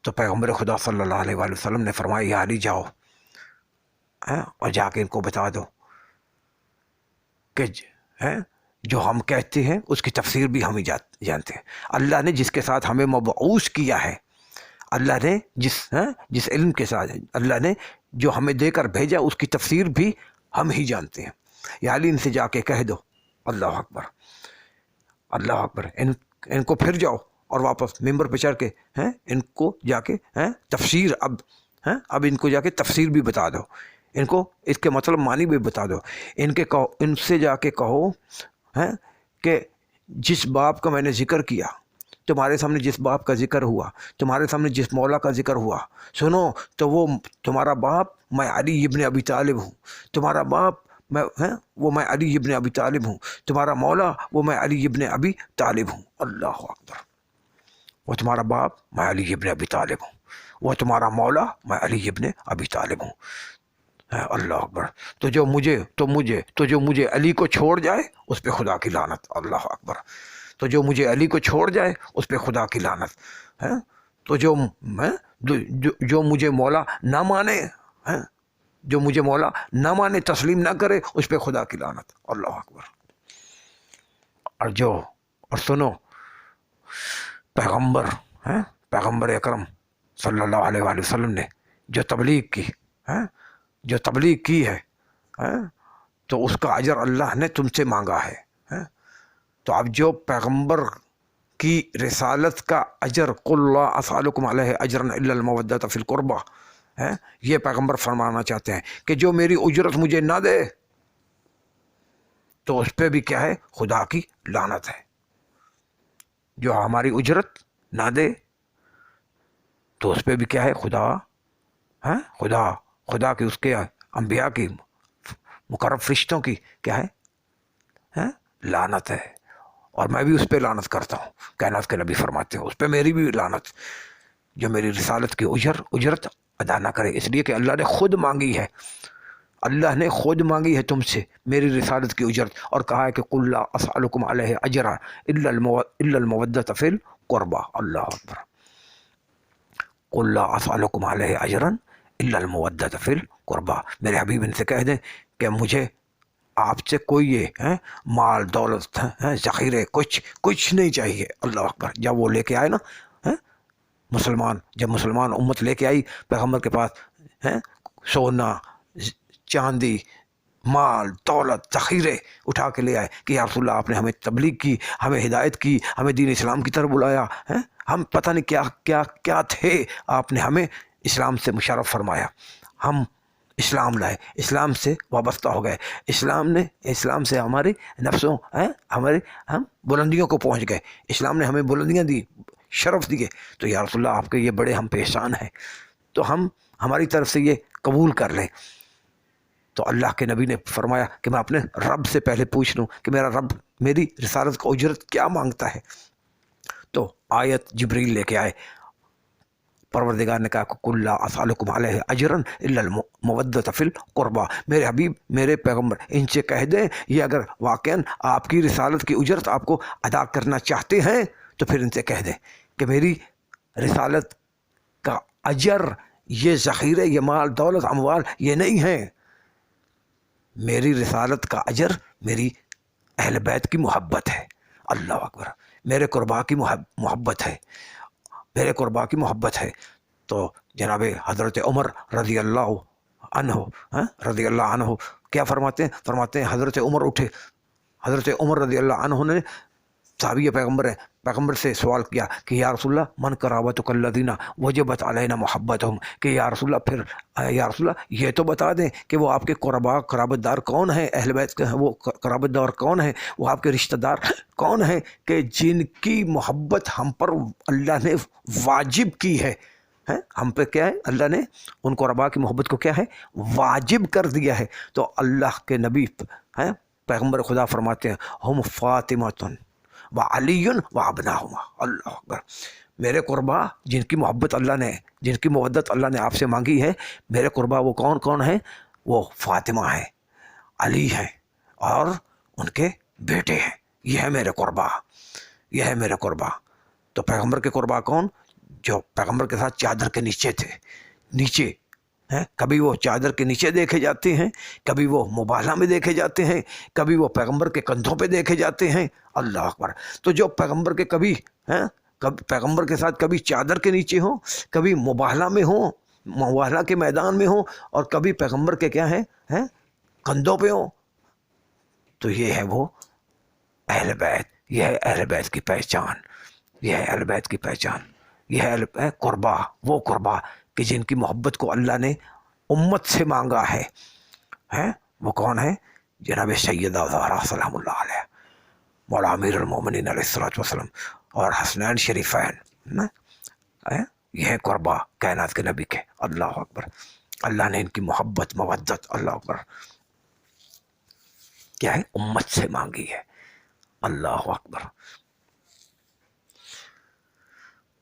تو پیغمبر خدا صلی اللہ علیہ وآلہ وسلم نے فرمایا یا علی جاؤ اور جا کے ان کو بتا دو کہ جو ہم کہتے ہیں اس کی تفسیر بھی ہم ہی جانتے ہیں. اللہ نے جس کے ساتھ ہمیں مبعوث کیا ہے، اللہ نے جس علم کے ساتھ اللہ نے جو ہمیں دے کر بھیجا اس کی تفسیر بھی ہم ہی جانتے ہیں. یا علی ان سے جا کے کہہ دو. اللہ اکبر اللہ اکبر. ان کو پھر جاؤ اور واپس ممبر پہ چڑھ کے ان کو جا کے تفسیر اب ان کو جا کے تفسیر بھی بتا دو، ان کو اس کے مطلب معنی بھی بتا دو. ان سے جا کے کہو کہ جس باپ کا میں نے ذکر کیا، تمہارے سامنے جس باپ کا ذکر ہوا، تمہارے سامنے جس مولا کا ذکر ہوا، سنو تو وہ تمہارا باپ میں علی ابن ابی طالب ہوں، تمہارا باپ میں علی ابن ابی طالب ہوں، تمہارا مولا وہ میں علی ابن ابی طالب ہوں. اللہ اکبر. وہ تمہارا باپ میں علی ابن ابی طالب ہوں، وہ تمہارا مولا میں علی ابن ابی طالب ہوں. اللہ اکبر. تو جو مجھے علی کو چھوڑ جائے اس پہ خدا کی لعنت. اللہ اکبر. تو جو مجھے علی کو چھوڑ جائے اس پہ خدا کی لعنت. تو جو مجھے مولا نہ مانے جو مجھے مولا نہ مانے، تسلیم نہ کرے، اس پہ خدا کی لعنت. اللہ اکبر. اور سنو پیغمبر اکرم صلی اللہ علیہ وآلہ وسلم نے جو تبلیغ کی ہے تو اس کا اجر اللہ نے تم سے مانگا ہے. تو اب جو پیغمبر کی رسالت کا اجر قل لا اسألکم علیہ اجرا الا المودۃ فی القربہ، یہ پیغمبر فرمانا چاہتے ہیں کہ جو میری اجرت مجھے نہ دے تو اس پہ بھی کیا ہے؟ خدا کی لعنت ہے. جو ہماری اجرت نہ دے تو اس پہ بھی کیا ہے؟ خدا کی، اس کے انبیاء کی، مقرب فرشتوں کی کیا ہے؟ لعنت ہے. اور میں بھی اس پہ لعنت کرتا ہوں. کائنات کے نبی فرماتے ہیں اس پہ میری بھی لعنت، جو میری رسالت کی اجرت ادا نہ کرے. اس لیے کہ اللہ نے خود مانگی ہے، اللہ نے خود مانگی ہے تم سے میری رسالت کی اجرت، اور کہا ہے کہ قل لا اسألکم علیہ اجرا الا المودۃ فی القربہ. اللہ اکبر. قل لا اسألکم علیہ اجرا الا المودۃ فی القربہ. میرے حبیب ان سے کہہ دیں کہ مجھے آپ سے کوئی یہ مال دولت ذخیرے کچھ نہیں چاہیے. اللہ اکبر. جب وہ لے کے آئے نا جب مسلمان امت لے کے آئی پیغمبر کے پاس سونا چاندی مال دولت ذخیرے اٹھا کے لے آئے کہ یا رسول اللہ آپ نے ہمیں تبلیغ کی، ہمیں ہدایت کی، ہمیں دین اسلام کی طرف بلایا، ہم پتہ نہیں کیا کیا کیا تھے، آپ نے ہمیں اسلام سے مشرف فرمایا، ہم اسلام لائے، اسلام سے وابستہ ہو گئے، اسلام سے ہمارے نفسوں ہم بلندیوں کو پہنچ گئے، اسلام نے ہمیں بلندیاں دی، شرف دیے. تو یا رسول اللہ آپ کے یہ بڑے ہم پہ احسان ہیں، تو ہم ہماری طرف سے یہ قبول کر لیں. تو اللہ کے نبی نے فرمایا کہ میں اپنے رب سے پہلے پوچھ لوں کہ میرا رب میری رسالت کا اجرت کیا مانگتا ہے. تو آیت جبریل لے کے آئے، پروردگار نے کہا قل لا اسألکم علیہ اجرا الا المودۃ فی القربہ. میرے حبیب میرے پیغمبر ان سے کہہ دیں یہ اگر واقعاً آپ کی رسالت کی اجرت آپ کو ادا کرنا چاہتے ہیں تو پھر ان سے کہہ دیں کہ میری رسالت کا اجر یہ ذخیرے، یہ مال دولت اموال یہ نہیں ہیں. میری رسالت کا اجر میری اہل بیت کی محبت ہے. اللہ اکبر. میرے قربا کی محبت ہے، میرے قربا کی محبت ہے. تو جناب حضرت عمر رضی اللہ عنہ کیا فرماتے ہیں حضرت عمر اٹھے، حضرت عمر رضی اللہ عنہ نے صحابی پیغمبر سے سوال کیا کہ یا رسول اللہ من قرابتک الذین وجبت علینا محبتہم، کہ یا رسول اللہ پھر یا رسول اللہ یہ تو بتا دیں کہ وہ آپ کے قرابت دار کون ہیں، اہل بیت کے وہ قرابت دار کون ہیں، وہ آپ کے رشتہ دار کون ہیں کہ جن کی محبت ہم پر اللہ نے واجب کی ہے. ہم پہ کیا ہے؟ اللہ نے ان قربا کی محبت کو کیا ہے؟ واجب کر دیا ہے. تو اللہ کے نبی پیغمبر خدا فرماتے ہیں ہم فاطمۃ و علی و ابناہما. اللہ اکبر. میرے قربا جن کی محبت اللہ نے، جن کی مودت اللہ نے آپ سے مانگی ہے، میرے قربا وہ کون ہیں؟ وہ فاطمہ ہیں، علی ہیں اور ان کے بیٹے ہیں. یہ ہے میرے قربا، یہ ہے میرے قربا. تو پیغمبر کے قربا کون؟ جو پیغمبر کے ساتھ چادر کے نیچے تھے، نیچے ہیں، کبھی وہ چادر کے نیچے دیکھے جاتے ہیں، کبھی وہ مباحلہ میں دیکھے جاتے ہیں، کبھی وہ پیغمبر کے کندھوں پہ دیکھے جاتے ہیں۔ اللہ اکبر۔ تو جو پیغمبر کے کبھی ہیں، پیغمبر کے ساتھ کبھی چادر کے نیچے ہوں، کبھی مباحلہ میں ہوں، مباحلہ کے میدان میں ہوں، اور کبھی پیغمبر کے کیا ہیں کندھوں پہ ہوں، تو یہ ہے وہ اہل بیت، یہ ہے اہل بیت کی پہچان، یہ ہے اہل بیت کی پہچان، یہ ہے قربا، وہ قربا کہ جن کی محبت کو اللہ نے امت سے مانگا ہے۔ وہ کون ہے؟ جناب سیدہ زہرا سلام اللہ علیہ، مولا امیر المومنین علیہ الصلوۃ والسلام، اور حسنین شریفین، یہ ہے قربا کائنات کے نبی کے۔ اللہ اکبر۔ اللہ نے ان کی محبت، مودت، اللہ اکبر، کیا ہے؟ امت سے مانگی ہے۔ اللہ اکبر۔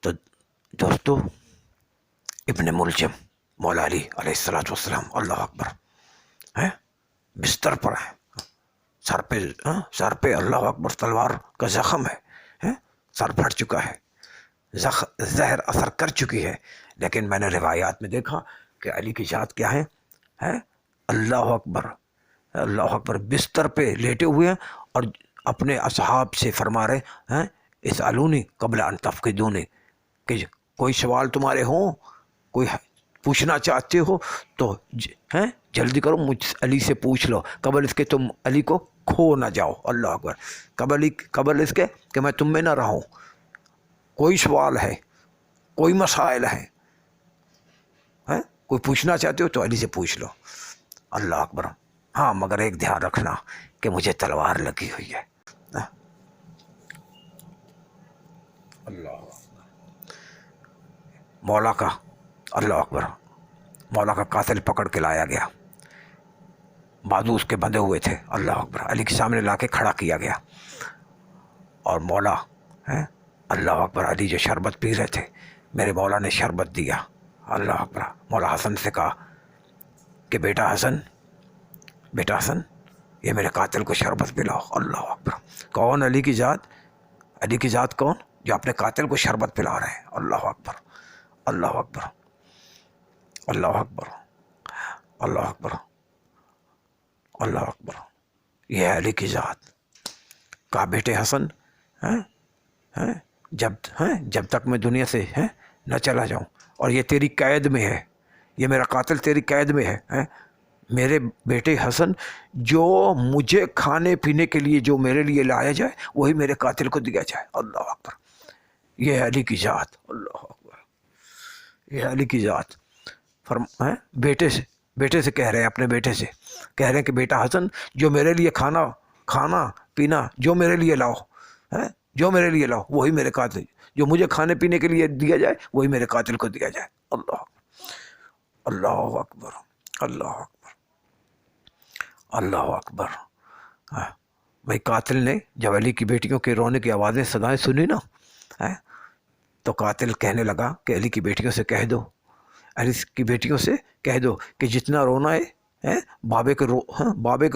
تو دوستو، ابن ملجم مولا علی علیہ الصلوۃ والسلام، اللہ اکبر، بستر پر ہے، سر پہ اللہ اکبر تلوار کا زخم ہے، سر پھٹ چکا ہے، زہر اثر کر چکی ہے، لیکن میں نے روایات میں دیکھا کہ علی کی ذات کیا ہے اللہ اکبر، اللہ اکبر، بستر پہ لیٹے ہوئے ہیں اور اپنے اصحاب سے فرما رہے ہیں اسالونی قبل ان تفقدونی، کہ کوئی سوال تمہارے ہوں، کوئی پوچھنا چاہتے ہو تو جلدی کرو، مجھ علی سے پوچھ لو، قبل اس کے تم علی کو کھو نہ جاؤ۔ اللہ اکبر۔ قبل اس کے کہ میں تم میں نہ رہوں، کوئی سوال ہے، کوئی مسائل ہے، کوئی پوچھنا چاہتے ہو تو علی سے پوچھ لو۔ اللہ اکبر۔ ہاں، مگر ایک دھیان رکھنا کہ مجھے تلوار لگی ہوئی ہے۔ اللہ مولا کا، اللہ اکبر، مولا کا قاتل پکڑ کے لایا گیا، بازو اس کے بندھے ہوئے تھے، اللہ اکبر، علی کے سامنے لا کے کھڑا کیا گیا، اور مولا اللہ اکبر، علی جو شربت پی رہے تھے، میرے مولا نے شربت دیا، اللہ اکبر۔ مولا حسن سے کہا کہ بیٹا حسن یہ میرے قاتل کو شربت پلاؤ۔ اللہ اکبر۔ کون؟ علی کی ذات، علی کی ذات کون؟ جو اپنے قاتل کو شربت پلا رہے ہیں۔ اللہ اکبر، اللہ اکبر، اللہ اکبر، اللہ اکبر، اللہ اکبر۔ یہ ہے علی کی ذات۔ کہا بیٹے حسن، جب تک میں دنیا سے نہ چلا جاؤں، اور یہ تیری قید میں ہے، یہ میرا قاتل تیری قید میں ہے، میرے بیٹے حسن، جو مجھے کھانے پینے کے لیے جو میرے لیے لایا جائے وہی میرے قاتل کو دیا جائے۔ اللہ اکبر۔ یہ ہے علی کی ذات۔ اللہ اکبر۔ یہ ہے علی کی ذات۔ بیٹے سے کہہ رہے ہیں، اپنے بیٹے سے کہہ رہے ہیں کہ بیٹا حسن، جو میرے لیے کھانا پینا جو میرے لیے لاؤ، جو میرے لیے لاؤ وہی میرے قاتل، جو مجھے کھانے پینے کے لیے دیا جائے وہی میرے قاتل کو دیا جائے۔ اللہ اکبر، اللہ اکبر، اللہ اکبر۔ بھائی قاتل نے جب علی کی بیٹیوں کے رونے کی آوازیں، صدائیں سنی نا، تو قاتل کہنے لگا کہ علی کی بیٹیوں سے کہہ دو، علی کی بیٹیوں سے کہہ دو کہ جتنا رونا ہے بابے کو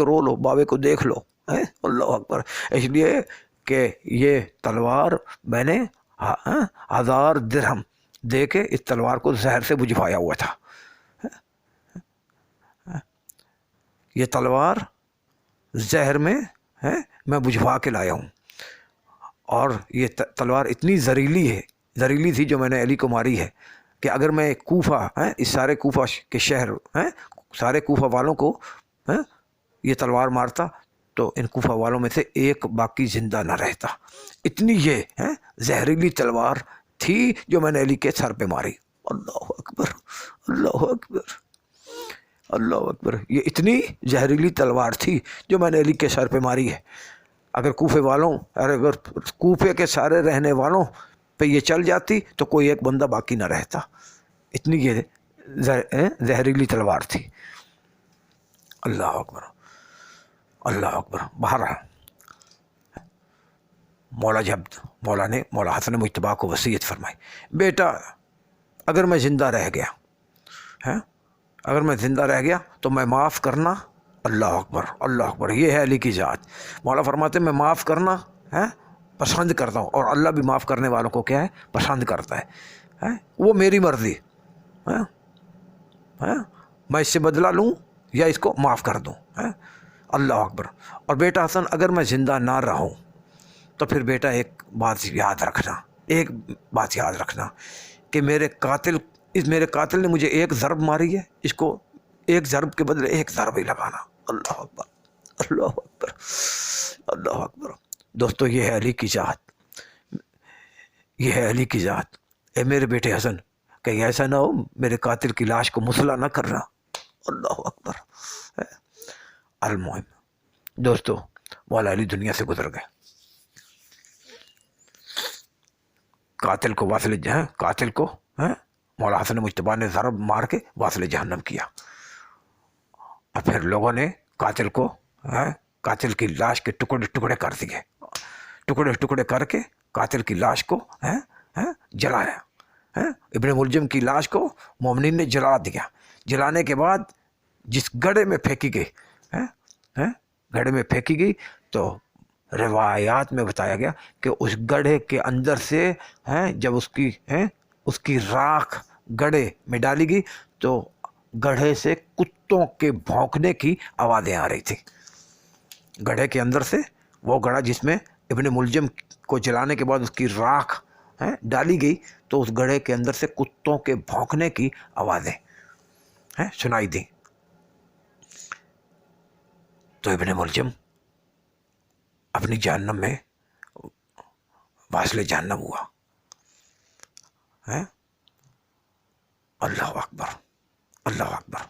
رو لو، بابے کو دیکھ لو۔ اللہ اکبر۔ اس لیے کہ یہ تلوار میں نے 1000 درہم دے کے اس تلوار کو زہر سے بجھوایا ہوا تھا۔ یہ تلوار زہر میں میں بجھوا کے لایا ہوں، اور یہ تلوار اتنی زہریلی تھی جو میں نے علی کو ماری ہے، کہ اگر میں کوفہ اس سارے کوفہ کے شہر سارے کوفہ والوں کو یہ تلوار مارتا تو ان کوفہ والوں میں سے ایک باقی زندہ نہ رہتا۔ اتنی یہ زہریلی تلوار تھی جو میں نے علی کے سر پہ ماری۔ اللہ اکبر، اللہ اکبر، اللہ اکبر۔ یہ اتنی زہریلی تلوار تھی جو میں نے علی کے سر پہ ماری ہے۔ اگر کوفے کے سارے رہنے والوں پہ یہ چل جاتی تو کوئی ایک بندہ باقی نہ رہتا، اتنی یہ زہریلی تلوار تھی۔ اللہ اکبر، اللہ اکبر۔ بہرحال مولا حسن مجتبیٰ کو وصیت فرمائی، بیٹا اگر میں زندہ رہ گیا تو میں معاف کرنا۔ اللہ اکبر، اللہ اکبر۔ یہ ہے علی کی ذات۔ مولا فرماتے ہیں میں معاف کرنا پسند کرتا ہوں، اور اللہ بھی معاف کرنے والوں کو کیا ہے؟ پسند کرتا ہے۔ ہے وہ میری مرضی ہے، میں اس سے بدلہ لوں یا اس کو معاف کر دوں. اللہ اکبر. اور بیٹا حسن اگر میں زندہ نہ رہوں تو پھر بیٹا ایک بات یاد رکھنا کہ میرے قاتل نے مجھے ایک ضرب ماری ہے، اس کو ایک ضرب کے بدلے ایک ضرب ہی لگانا. اللہ اکبر، اللہ اکبر، اللہ اکبر. دوستو یہ ہے علی کی ذات، یہ ہے علی کی ذات. اے میرے بیٹے حسن کہیں ایسا نہ ہو میرے قاتل کی لاش کو مسلح نہ کرنا. اللہ اکبر. المهم دوستو مولا علی دنیا سے گزر گئے. قاتل کو مولا حسن مجتبیٰ نے ضرب مار کے واصل جہنم کیا. اور پھر لوگوں نے قاتل کی لاش کے ٹکڑے کر دیے، ٹکڑے کر کے قاتل کی لاش کو جلایا. ابن ملجم کی لاش کو مومنین نے جلا دیا. جلانے کے بعد جس گڑھے میں پھینکی گئی تو روایات میں بتایا گیا کہ اس گڑھے کے اندر سے جب اس کی راکھ گڑھے میں ڈالی گئی تو گڑھے سے کتوں کے بھونکنے کی آوازیں آ رہی تھی. گڑھے کے اندر سے وہ گڑھا جس میں ابن ملجم کو جلانے کے بعد اس کی راکھ ڈالی گئی تو اس گڑھے کے اندر سے کتوں کے بھونکنے کی آوازیں سنائی دیں. تو ابن ملجم اپنی جہنم میں واصل جہنم ہوا. اللہ اکبر، اللہ اکبر.